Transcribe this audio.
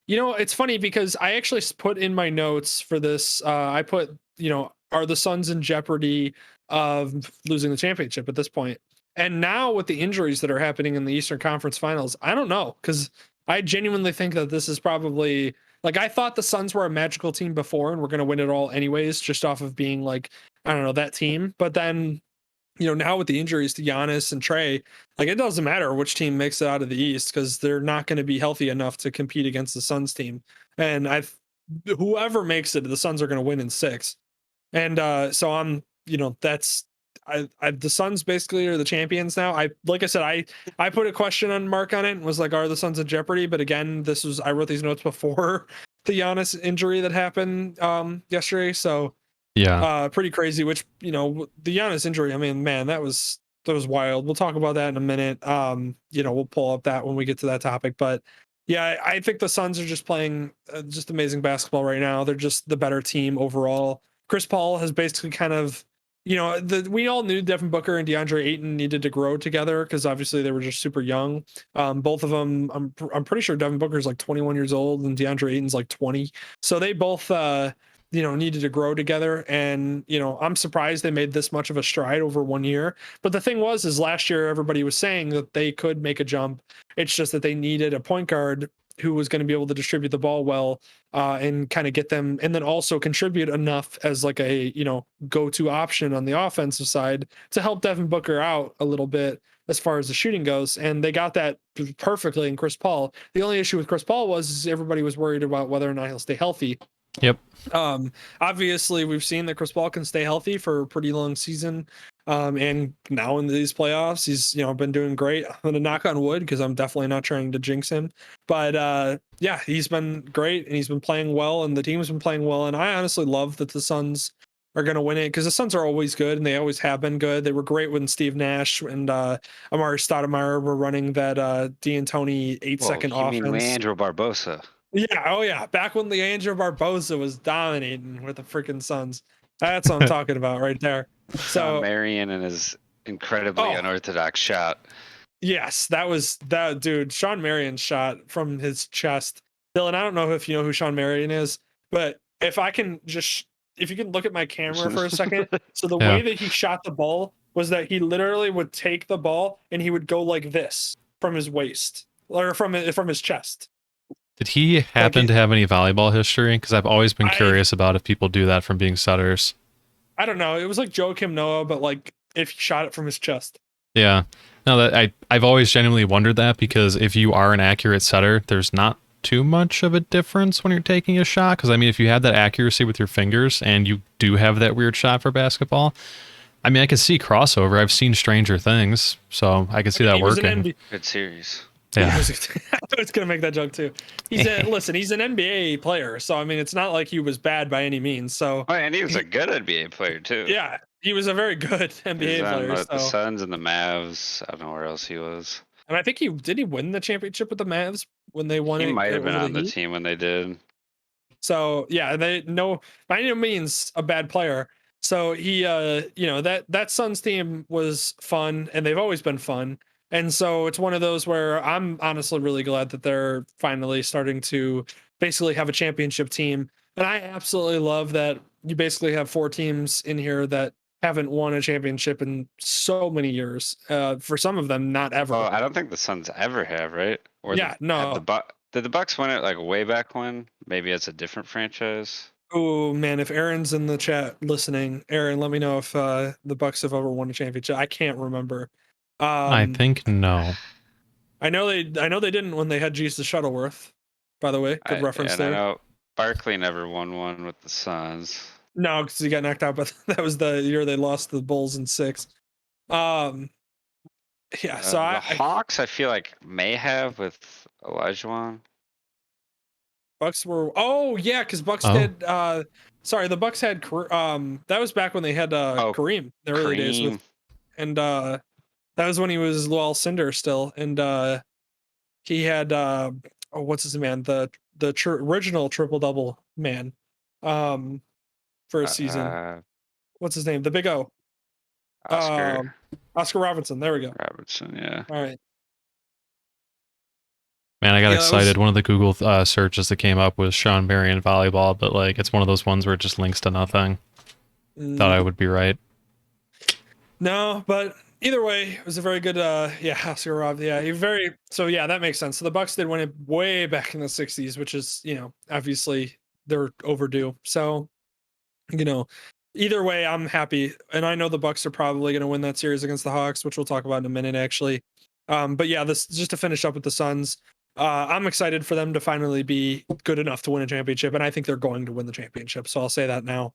It's funny because I actually put in my notes for this. I put, are the Suns in jeopardy of losing the championship at this point? And now with the injuries that are happening in the Eastern Conference Finals, I don't know because I genuinely think that this is probably like I thought the Suns were a magical team before and we're going to win it all anyways, just off of being like I don't know that team. But then now with the injuries to Giannis and Trey, like it doesn't matter which team makes it out of the East because they're not going to be healthy enough to compete against the Suns team. And whoever makes it, the Suns are going to win in six. And so that's the Suns basically are the champions now. Like I said, I put a question mark on it and was like, are the Suns in jeopardy? But again, I wrote these notes before the Giannis injury that happened yesterday. So Yeah. pretty crazy. Which the Giannis injury. I mean, man, that was wild. We'll talk about that in a minute. We'll pull up that when we get to that topic. But yeah, I think the Suns are just playing just amazing basketball right now. They're just the better team overall. Chris Paul has basically kind of, we all knew Devin Booker and DeAndre Ayton needed to grow together because obviously they were just super young. Both of them, I'm pretty sure Devin Booker's like 21 years old and DeAndre Ayton's like 20. So they both needed to grow together. And, I'm surprised they made this much of a stride over 1 year. But the thing is last year, everybody was saying that they could make a jump. It's just that they needed a point guard who was going to be able to distribute the ball well and kind of get them and then also contribute enough as like a, go-to option on the offensive side to help Devin Booker out a little bit as far as the shooting goes. And they got that perfectly in Chris Paul. The only issue with Chris Paul was everybody was worried about whether or not he'll stay healthy. Yep. Obviously we've seen that Chris Paul can stay healthy for a pretty long season. And now in these playoffs, he's been doing great. I'm gonna knock on wood because I'm definitely not trying to jinx him. But yeah, he's been great and he's been playing well, and the team's been playing well. And I honestly love that the Suns are gonna win it because the Suns are always good and they always have been good. They were great when Steve Nash and Amari Stoudemire were running that D'Antoni 8-second You mean offense. Leandro Barbosa? Yeah, oh yeah. Back when Leandro Barbosa was dominating with the freaking Suns. That's what I'm talking about right there. Sean Marion and his incredibly unorthodox shot. Yes, that dude. Sean Marion shot from his chest. Dylan, I don't know if you know who Sean Marion is, but if you can look at my camera for a second. So the way that he shot the ball was that he literally would take the ball and he would go like this from his waist or from his chest. Did he happen to have any volleyball history? Because I've always been curious about if people do that from being setters. I don't know. It was like Joakim Noah, but like if he shot it from his chest. Yeah. No, that I've always genuinely wondered that because if you are an accurate setter, there's not too much of a difference when you're taking a shot. Because I mean, if you have that accuracy with your fingers and you do have that weird shot for basketball, I mean, I can see crossover. I've seen Stranger Things, so I can see that working. Good series. Yeah. I was gonna make that joke too. He's an NBA player, so I mean, it's not like he was bad by any means. So, and he was a good NBA player too. Yeah, he was a very good NBA player. The Suns and the Mavs. I don't know where else he was. And I think he win the championship with the Mavs when they won it. He might have been on the team when they did. So yeah, by no means a bad player. So he, that Suns team was fun, and they've always been fun. And so it's one of those where I'm honestly really glad that they're finally starting to basically have a championship team. And I absolutely love that you basically have 4 teams in here that haven't won a championship in so many years. For some of them, not ever. Oh, I don't think the Suns ever have, right? Or no. Did the Bucks win it like way back when? Maybe it's a different franchise. Oh man, if Aaron's in the chat listening, Aaron, let me know if the Bucks have ever won a championship. I can't remember. I think no. I know they didn't when they had Jesus Shuttleworth. By the way, good reference there. I know Barkley never won one with the Suns. No, because he got knocked out, but that was the year they lost to the Bulls in 6. Yeah, so the Hawks, I feel like may have with Olajuwon. Bucks were because Bucks did. Sorry, the Bucks had that was back when they had Kareem the early days with, and that was when he was Lowell Cinder still, and he had what's his man, the original triple double man, for a season. What's his name? The Big O. Oscar Robertson. There we go. Robertson, yeah. All right. Man, I got Yeah, that was- excited. One of the Google searches that came up was Sean Marion volleyball, but like it's one of those ones where it just links to nothing. Thought I would be right. No, but either way, it was a very good Oscar Rob. Yeah, that makes sense. So the Bucks did win it way back in the 60s, which is, obviously they're overdue. So, either way, I'm happy. And I know the Bucks are probably going to win that series against the Hawks, which we'll talk about in a minute actually. But yeah, this just to finish up with the Suns. I'm excited for them to finally be good enough to win a championship, and I think they're going to win the championship. So I'll say that now.